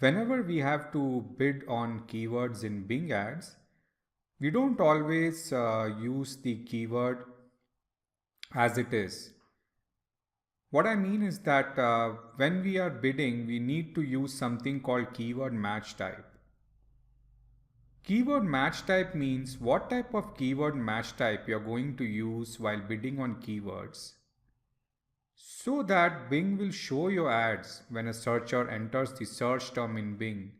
Whenever we have to bid on keywords in Bing ads, we don't always use the keyword as it is. What I mean is that when we are bidding, we need to use something called keyword match type. Keyword match type means what type of keyword match type you're going to use while bidding on keywords, so that Bing will show your ads when a searcher enters the search term in Bing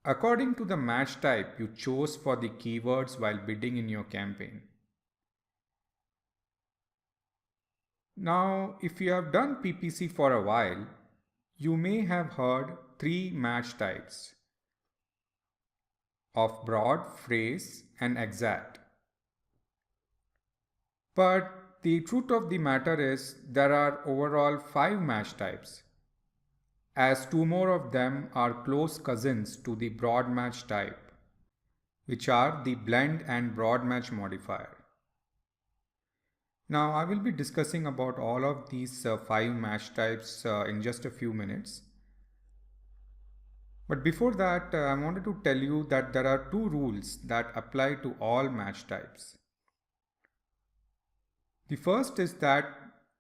according to the match type you chose for the keywords while bidding in your campaign. Now, if you have done PPC for a while, you may have heard three match types of broad, phrase, and exact. But the truth of the matter is there are overall 5 match types, as two more of them are close cousins to the broad match type, which are the blend and broad match modifier. Now I will be discussing about all of these 5 match types in just a few minutes. But before that, I wanted to tell you that there are two rules that apply to all match types. The first is that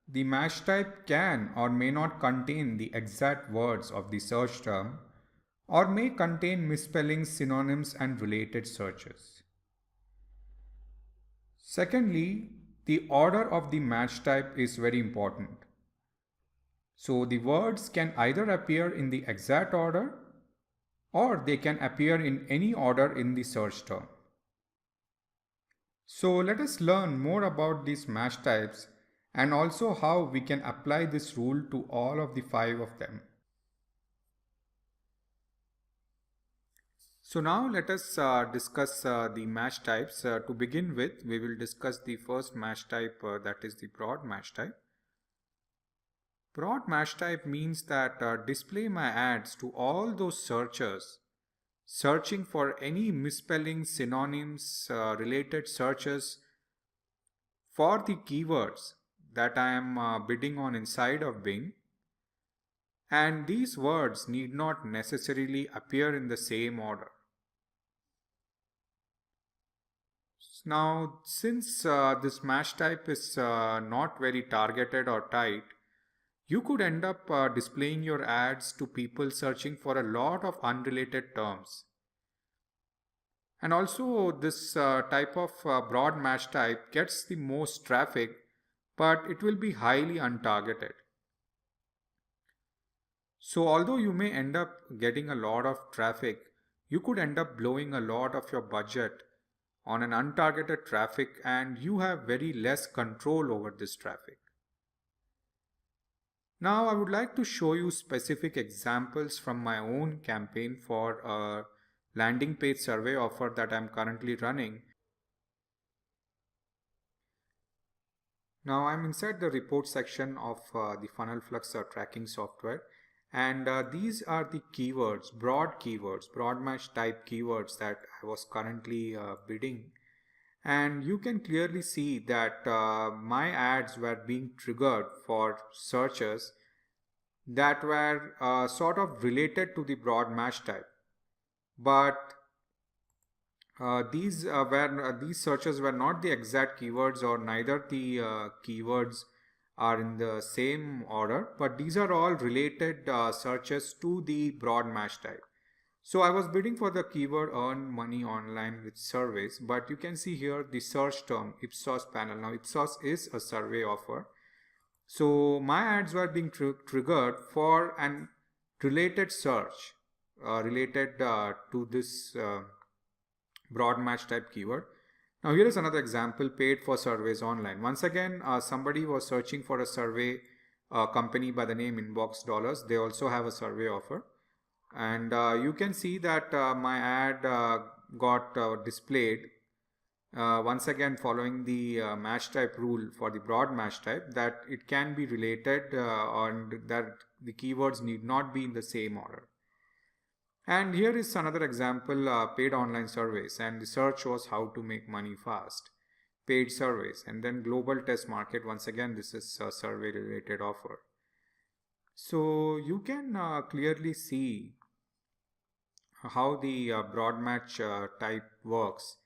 the match type can or may not contain the exact words of the search term or may contain misspellings, synonyms, and related searches. Secondly, the order of the match type is very important. So the words can either appear in the exact order or they can appear in any order in the search term. So let us learn more about these match types and also how we can apply this rule to all of the 5 of them. So now let us discuss the match types. To begin with, we will discuss the first match type, that is the broad match type. Broad match type means that display my ads to all those searchers searching for any misspellings, synonyms, related searches for the keywords that I am bidding on inside of Bing. And these words need not necessarily appear in the same order. Now, since this match type is not very targeted or tight, you could end up displaying your ads to people searching for a lot of unrelated terms. And also, this type of broad match type gets the most traffic, but it will be highly untargeted. So, although you may end up getting a lot of traffic, you could end up blowing a lot of your budget on an untargeted traffic and you have very less control over this traffic. Now I would like to show you specific examples from my own campaign for a landing page survey offer that I'm currently running. Now I'm inside the report section of the Funnelflux tracking software, and these are the keywords, broad match type keywords that I was currently bidding. And you can clearly see that my ads were being triggered for searches that were sort of related to the broad match type, but these searches were not the exact keywords, or neither the keywords are in the same order, but these are all related searches to the broad match type. So I was bidding for the keyword earn money online with surveys, but you can see here the search term Ipsos panel. Now Ipsos is a survey offer. So my ads were being triggered for an related search related to this broad match type keyword. Now here is another example, paid for surveys online. Once again, somebody was searching for a survey company by the name Inbox Dollars. They also have a survey offer. And you can see that my ad got displayed once again following the match type rule for the broad match type, that it can be related and that the keywords need not be in the same order. And here is another example, paid online surveys, and the search was how to make money fast, paid surveys, and then global test market. Once again, this is a survey related offer. So you can clearly see how the broad match type works.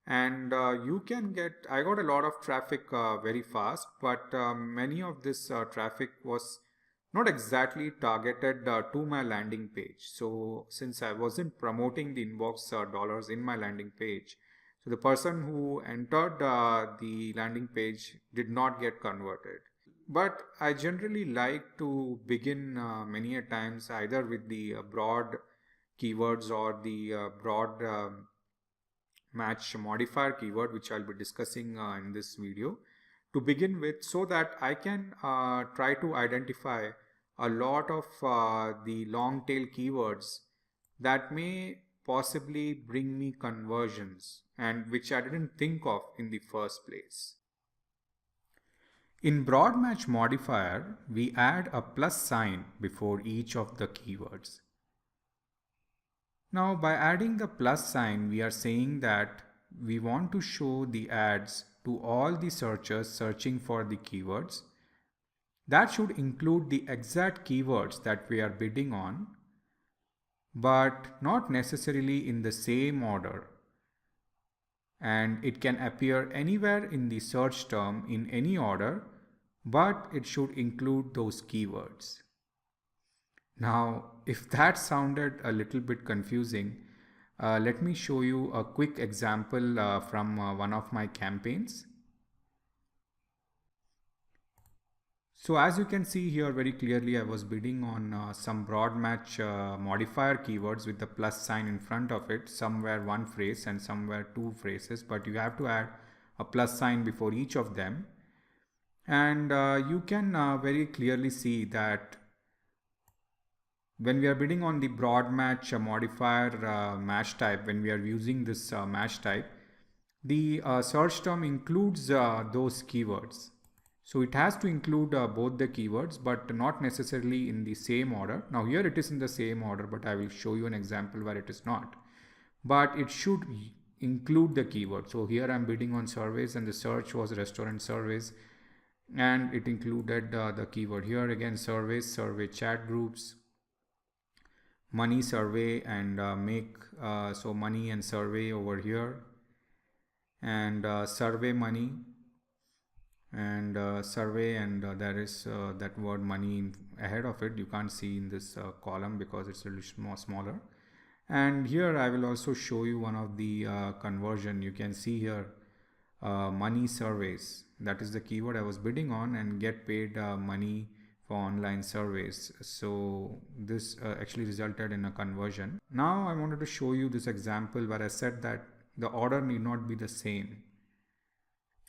And you can get, I got a lot of traffic very fast, but many of this traffic was not exactly targeted to my landing page. So since I wasn't promoting the inbox dollars in my landing page, so the person who entered the landing page did not get converted. But I generally like to begin many a times either with the broad keywords or the broad match modifier keyword, which I'll be discussing in this video to begin with, so that I can try to identify a lot of the long tail keywords that may possibly bring me conversions and which I didn't think of in the first place. In broad match modifier, we add a plus sign before each of the keywords. Now, by adding the plus sign, we are saying that we want to show the ads to all the searchers searching for the keywords. That should include the exact keywords that we are bidding on, but not necessarily in the same order. And it can appear anywhere in the search term in any order, but it should include those keywords. Now, if that sounded a little bit confusing, let me show you a quick example from one of my campaigns. So as you can see here very clearly, I was bidding on some broad match modifier keywords with the plus sign in front of it, somewhere one phrase and somewhere two phrases, but you have to add a plus sign before each of them. And you can very clearly see that when we are bidding on the broad match modifier match type, when we are using this match type, the search term includes those keywords. So it has to include both the keywords, but not necessarily in the same order. Now here it is in the same order, but I will show you an example where it is not. But it should include the keyword. So here I'm bidding on surveys and the search was restaurant surveys, and it included the keyword. Here again, surveys, survey chat groups, money survey, and make so money and survey over here, and survey money and survey, and there is that word money ahead of it. You can't see in this column because it's a little smaller. And here I will also show you one of the conversion. You can see here money surveys, that is the keyword I was bidding on, and get paid money for online surveys. So this actually resulted in a conversion. Now I wanted to show you this example where I said that the order need not be the same.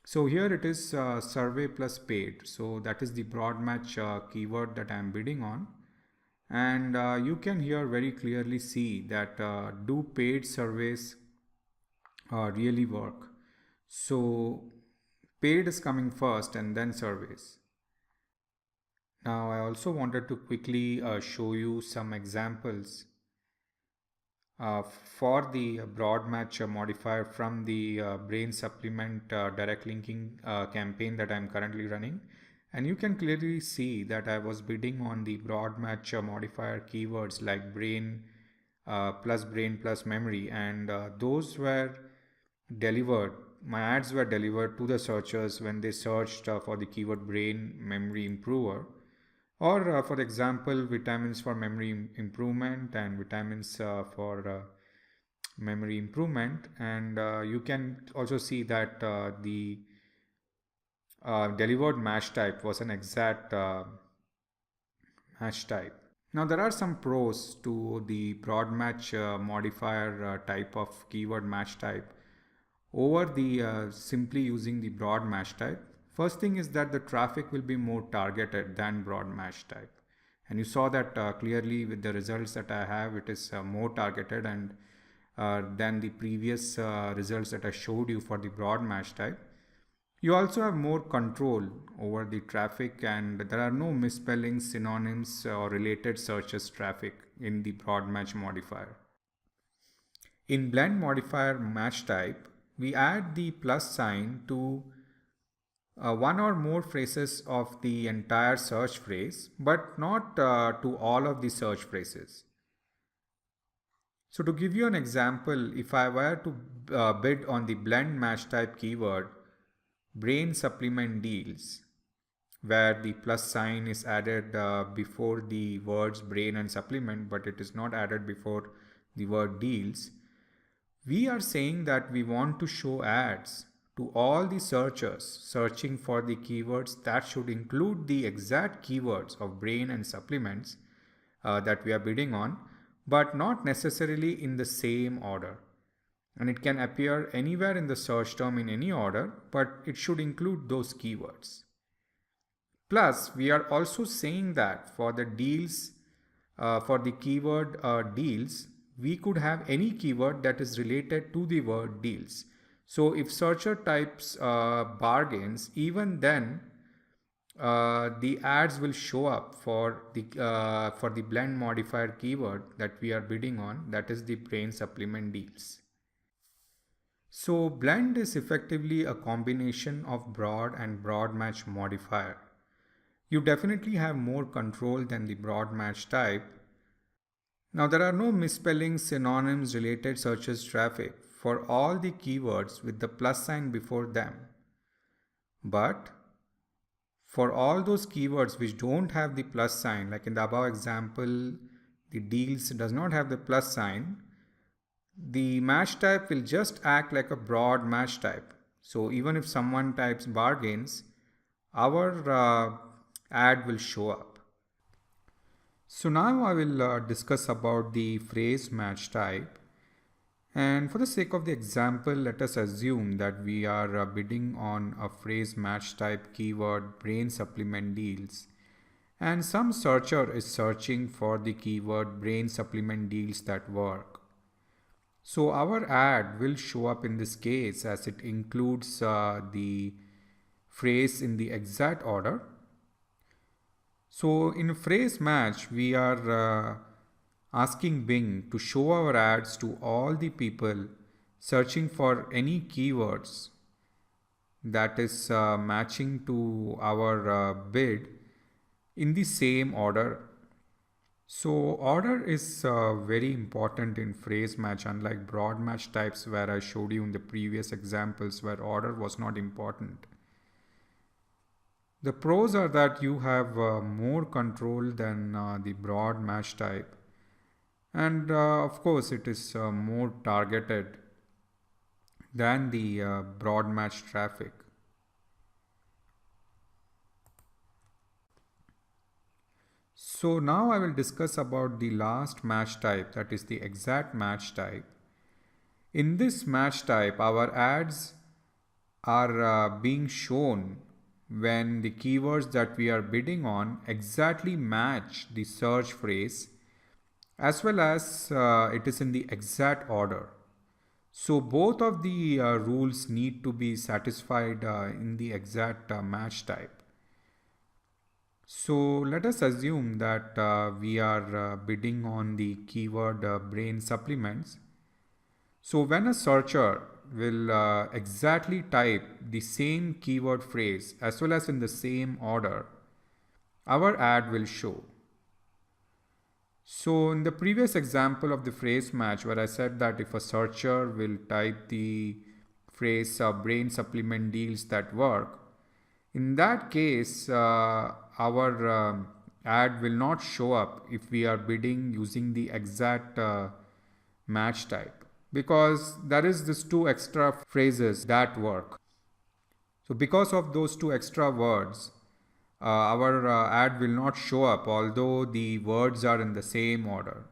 So here it is survey plus paid. So that is the broad match keyword that I am bidding on. And you can here very clearly see that do paid surveys really work. So paid is coming first and then surveys. Now I also wanted to quickly show you some examples for the broad match modifier from the brain supplement direct linking campaign that I'm currently running. And you can clearly see that I was bidding on the broad match modifier keywords like brain plus memory, and those were delivered. My ads were delivered to the searchers when they searched for the keyword brain memory improver, or for example vitamins for memory improvement and vitamins for memory improvement. And you can also see that the delivered match type was an exact match type. Now there are some pros to the broad match modifier type of keyword match type over the simply using the broad match type. First thing is that the traffic will be more targeted than broad match type, and you saw that clearly with the results that I have. It is more targeted and than the previous results that I showed you for the broad match type. You also have more control over the traffic, and there are no misspellings, synonyms, or related searches traffic in the broad match modifier. In blend modifier match type, we add the plus sign to one or more phrases of the entire search phrase, but not to all of the search phrases. So to give you an example, if I were to bid on the blend match type keyword brain supplement deals, where the plus sign is added before the words brain and supplement, but it is not added before the word deals, we are saying that we want to show ads to all the searchers searching for the keywords that should include the exact keywords of brain and supplements that we are bidding on, but not necessarily in the same order. And it can appear anywhere in the search term in any order, but it should include those keywords. Plus, we are also saying that for the deals, for the keyword deals, we could have any keyword that is related to the word deals. So if searcher types bargains, even then the ads will show up for the blend modifier keyword that we are bidding on, that is the brain supplement deals. So blend is effectively a combination of broad and broad match modifier. You definitely have more control than the broad match type. Now there are no misspellings, synonyms, related searches traffic for all the keywords with the plus sign before them. But for all those keywords which don't have the plus sign, like in the above example, the deals does not have the plus sign, the match type will just act like a broad match type. So even if someone types bargains, our ad will show up. So now I will discuss about the phrase match type. And for the sake of the example, let us assume that we are bidding on a phrase match type keyword brain supplement deals. And some searcher is searching for the keyword brain supplement deals that work. So our ad will show up in this case as it includes the phrase in the exact order. So in a phrase match, we are asking Bing to show our ads to all the people searching for any keywords that is matching to our bid in the same order. So order is very important in phrase match, unlike broad match types where I showed you in the previous examples where order was not important. The pros are that you have more control than the broad match type, and of course it is more targeted than the broad match traffic. So now I will discuss about the last match type, that is the exact match type. In this match type, our ads are being shown when the keywords that we are bidding on exactly match the search phrase, as well as it is in the exact order. So both of the rules need to be satisfied in the exact match type. So let us assume that we are bidding on the keyword brain supplements. So when a searcher will exactly type the same keyword phrase as well as in the same order, our ad will show. So in the previous example of the phrase match, where I said that if a searcher will type the phrase brain supplement deals that work, in that case our ad will not show up if we are bidding using the exact match type, because there is this two extra phrases that work. So because of those two extra words, our ad will not show up although the words are in the same order.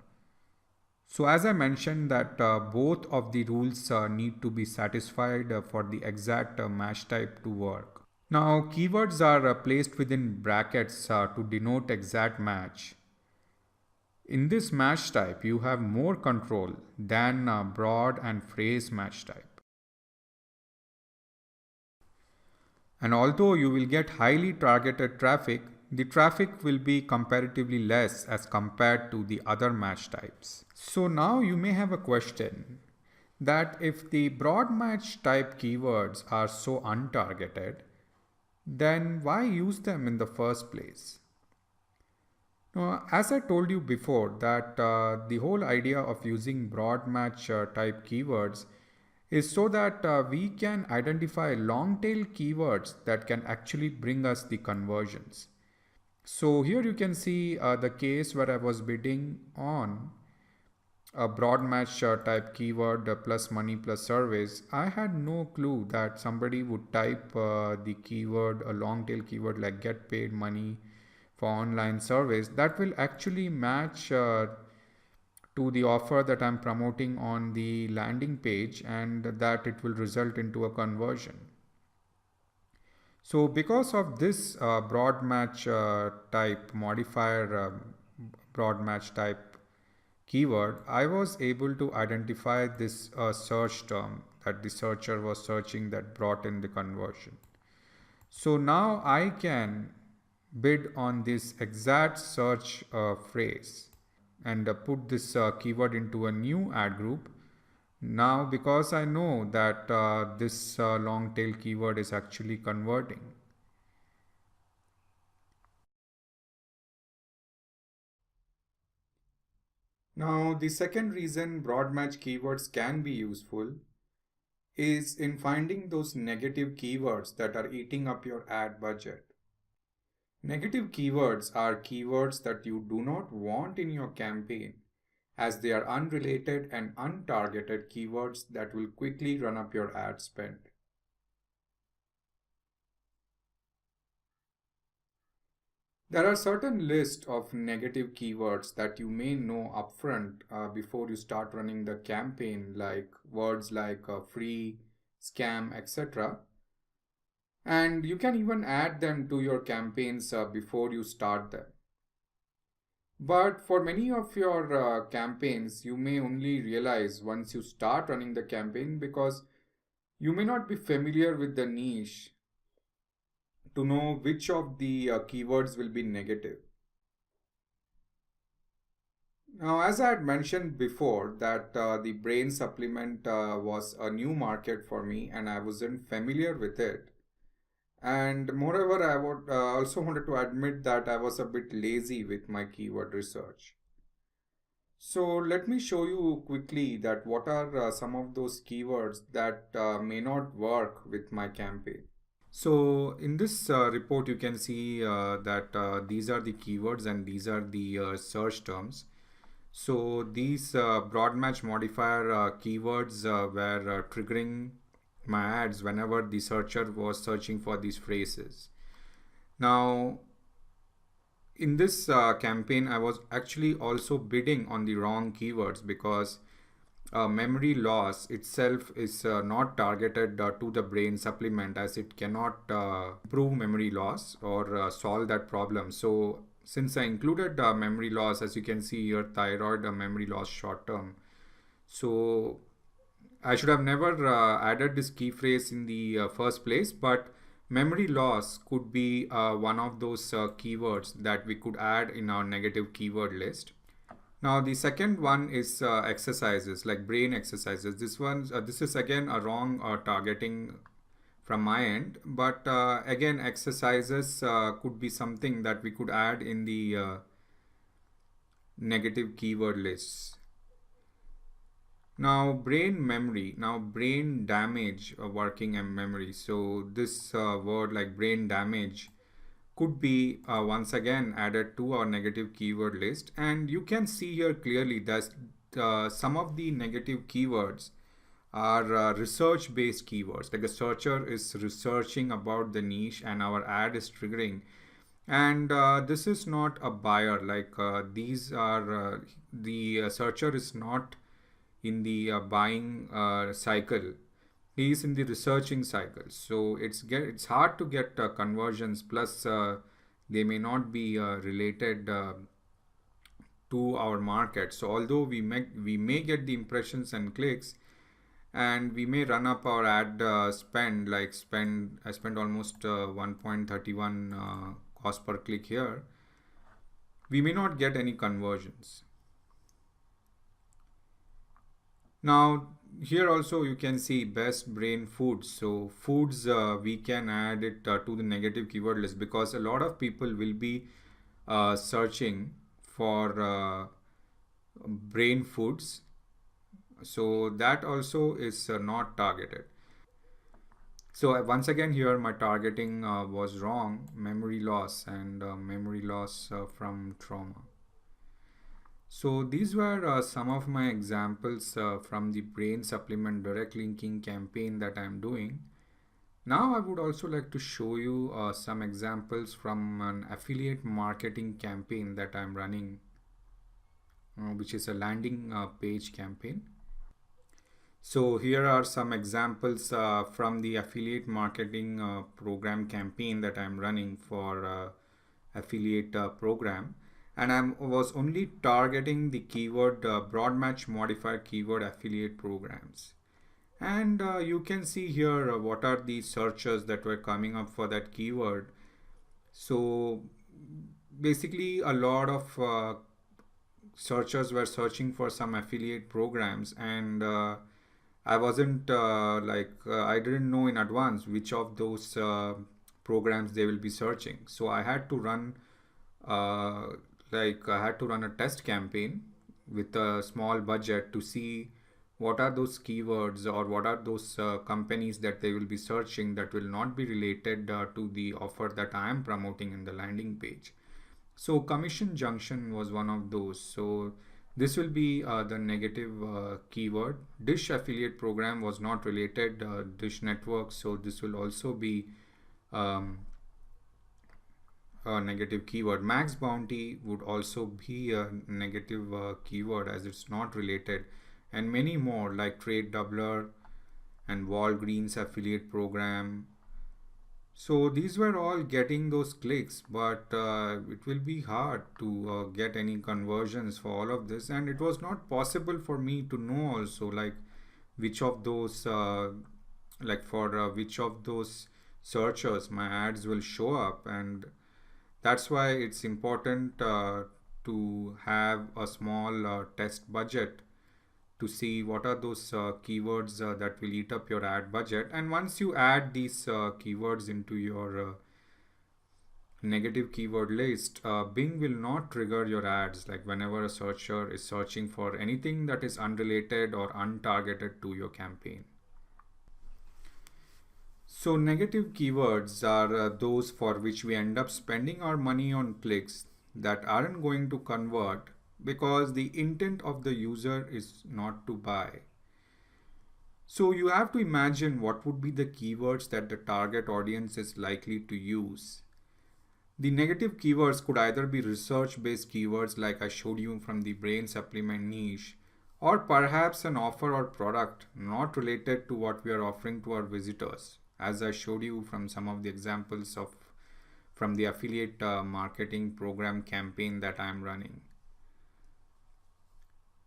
So as I mentioned that both of the rules need to be satisfied for the exact match type to work. Now keywords are placed within brackets to denote exact match. In this match type, you have more control than broad and phrase match type. And although you will get highly targeted traffic, the traffic will be comparatively less as compared to the other match types. So now you may have a question that if the broad match type keywords are so untargeted, then why use them in the first place? As I told you before, that the whole idea of using broad match type keywords is so that we can identify long tail keywords that can actually bring us the conversions. So here you can see the case where I was bidding on a broad match type keyword plus money plus surveys. I had no clue that somebody would type the keyword, a long tail keyword like get paid money for online surveys that will actually match to the offer that I'm promoting on the landing page, and that it will result into a conversion. So because of this broad match type modifier, broad match type keyword, I was able to identify this search term that the searcher was searching that brought in the conversion. So now I can bid on this exact search phrase and put this keyword into a new ad group. Now, because I know that this long tail keyword is actually converting. Now, the second reason broad match keywords can be useful is in finding those negative keywords that are eating up your ad budget. Negative keywords are keywords that you do not want in your campaign, as they are unrelated and untargeted keywords that will quickly run up your ad spend. There are certain list of negative keywords that you may know upfront before you start running the campaign, like words like free, scam, etc. And you can even add them to your campaigns before you start them. But for many of your campaigns, you may only realize once you start running the campaign, because you may not be familiar with the niche to know which of the keywords will be negative. Now, as I had mentioned before, that the brain supplement was a new market for me and I wasn't familiar with it. And moreover, I would also wanted to admit that I was a bit lazy with my keyword research. So let me show you quickly that what are some of those keywords that may not work with my campaign. So in this report, you can see that these are the keywords and these are the search terms. So these broad match modifier keywords were triggering my ads whenever the searcher was searching for these phrases. Now, in this campaign, I was actually also bidding on the wrong keywords because memory loss itself is not targeted to the brain supplement, as it cannot improve memory loss or solve that problem. So since I included memory loss, as you can see here, thyroid memory loss short term, so I should have never added this key phrase in the first place, but memory loss could be one of those keywords that we could add in our negative keyword list. Now the second one is exercises, like brain exercises. This is again a wrong targeting from my end, but again exercises could be something that we could add in the negative keyword lists. Now brain damage working and memory. So this word like brain damage could be once again added to our negative keyword list, and you can see here clearly that some of the negative keywords are research based keywords, like a searcher is researching about the niche and our ad is triggering, and this is not a buyer, like these are the searcher is not in the buying cycle, he is in the researching cycle. So it's hard to get conversions, plus they may not be related to our market. So although we may get the impressions and clicks, and we may run up our ad spend, like I spent almost 1.31 cost per click here, we may not get any conversions. Now here also you can see best brain foods. So foods, we can add it to the negative keyword list, because a lot of people will be searching for brain foods. So that also is not targeted. So once again here my targeting was wrong, memory loss and memory loss from trauma. So these were some of my examples from the brain supplement direct linking campaign that I'm doing. Now I would also like to show you some examples from an affiliate marketing campaign that I'm running, which is a landing page campaign. So here are some examples from the affiliate marketing program campaign that I'm running for affiliate program, and I was only targeting the keyword broad match modifier keyword affiliate programs. And you can see here what are the searches that were coming up for that keyword. So basically a lot of searchers were searching for some affiliate programs, and I wasn't I didn't know in advance which of those programs they will be searching. So I had to run a test campaign with a small budget to see what are those keywords or what are those companies that they will be searching that will not be related to the offer that I am promoting in the landing page. So commission junction was one of those. So this will be the negative keyword. Dish affiliate program was not related, Dish network. So this will also be a negative keyword. Max bounty would also be a negative keyword as it's not related, and many more like trade doubler and Walgreens affiliate program. So these were all getting those clicks, but it will be hard to get any conversions for all of this, and it was not possible for me to know also like which of those which of those searchers my ads will show up. And that's why it's important to have a small test budget to see what are those keywords that will eat up your ad budget. And once you add these keywords into your negative keyword list, Bing will not trigger your ads like whenever a searcher is searching for anything that is unrelated or untargeted to your campaign. So negative keywords are those for which we end up spending our money on clicks that aren't going to convert because the intent of the user is not to buy. So you have to imagine what would be the keywords that the target audience is likely to use. The negative keywords could either be research-based keywords like I showed you from the brain supplement niche, or perhaps an offer or product not related to what we are offering to our visitors, as I showed you from some of the examples from the affiliate marketing program campaign that I am running.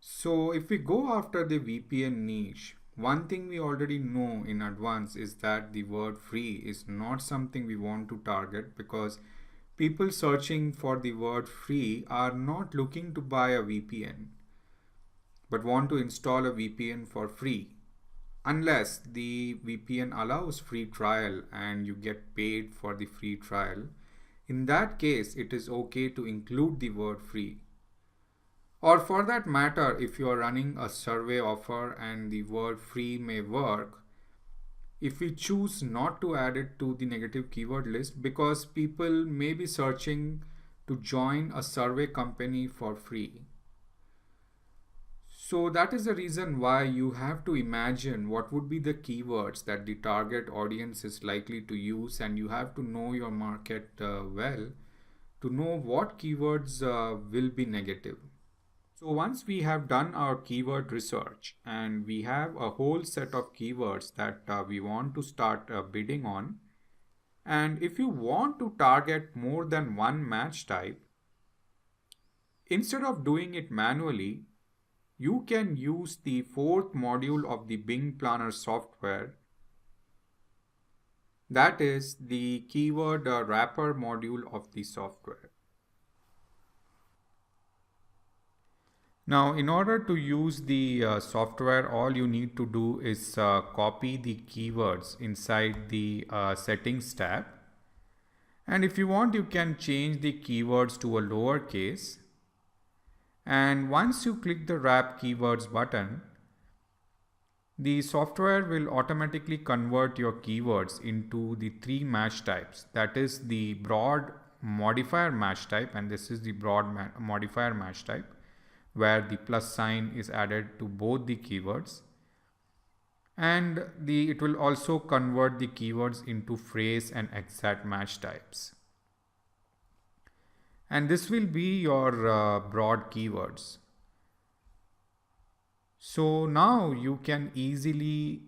So if we go after the VPN niche, one thing we already know in advance is that the word free is not something we want to target, because people searching for the word free are not looking to buy a VPN but want to install a VPN for free, unless the VPN allows free trial and you get paid for the free trial. In that case, it is okay to include the word free. Or for that matter, if you are running a survey offer and the word free may work, if we choose not to add it to the negative keyword list because people may be searching to join a survey company for free. So that is the reason why you have to imagine what would be the keywords that the target audience is likely to use, and you have to know your market well to know what keywords will be negative. So once we have done our keyword research and we have a whole set of keywords that we want to start bidding on, and if you want to target more than one match type, instead of doing it manually, you can use the fourth module of the Bing Planner software, that is the keyword wrapper module of the software. Now, in order to use the software, all you need to do is copy the keywords inside the settings tab. And if you want, you can change the keywords to a lowercase. And once you click the wrap keywords button, the software will automatically convert your keywords into the three match types. That is the broad modifier match type, and this is the broad modifier match type, where the plus sign is added to both the keywords. And it will also convert the keywords into phrase and exact match types. And this will be your broad keywords. So now you can easily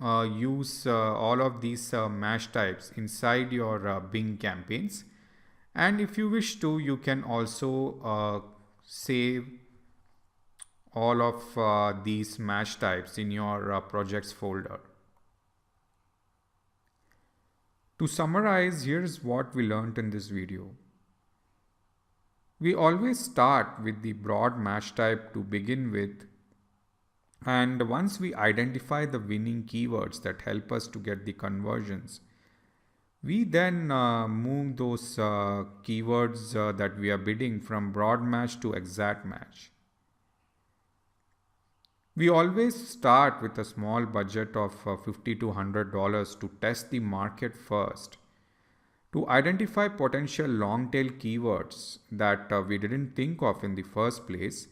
use all of these match types inside your Bing campaigns. And if you wish to, you can also save all of these match types in your projects folder. To summarize, here's what we learned in this video. We always start with the broad match type to begin with, and once we identify the winning keywords that help us to get the conversions, we then move those keywords that we are bidding from broad match to exact match. We always start with a small budget of $50 to $100 to test the market first, to identify potential long tail keywords that we didn't think of in the first place,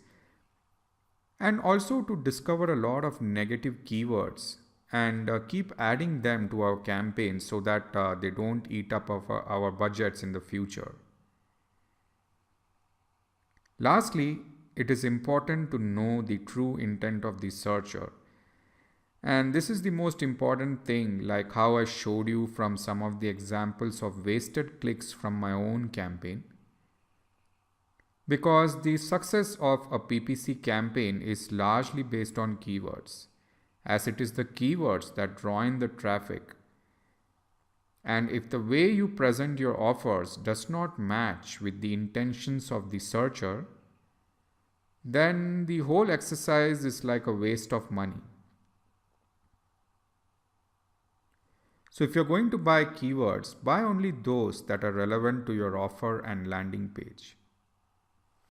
and also to discover a lot of negative keywords and keep adding them to our campaigns so that they don't eat up our budgets in the future. Lastly, it is important to know the true intent of the searcher. And this is the most important thing, like how I showed you from some of the examples of wasted clicks from my own campaign. Because the success of a PPC campaign is largely based on keywords, as it is the keywords that draw in the traffic. And if the way you present your offers does not match with the intentions of the searcher, then the whole exercise is like a waste of money. So if you're going to buy keywords, buy only those that are relevant to your offer and landing page.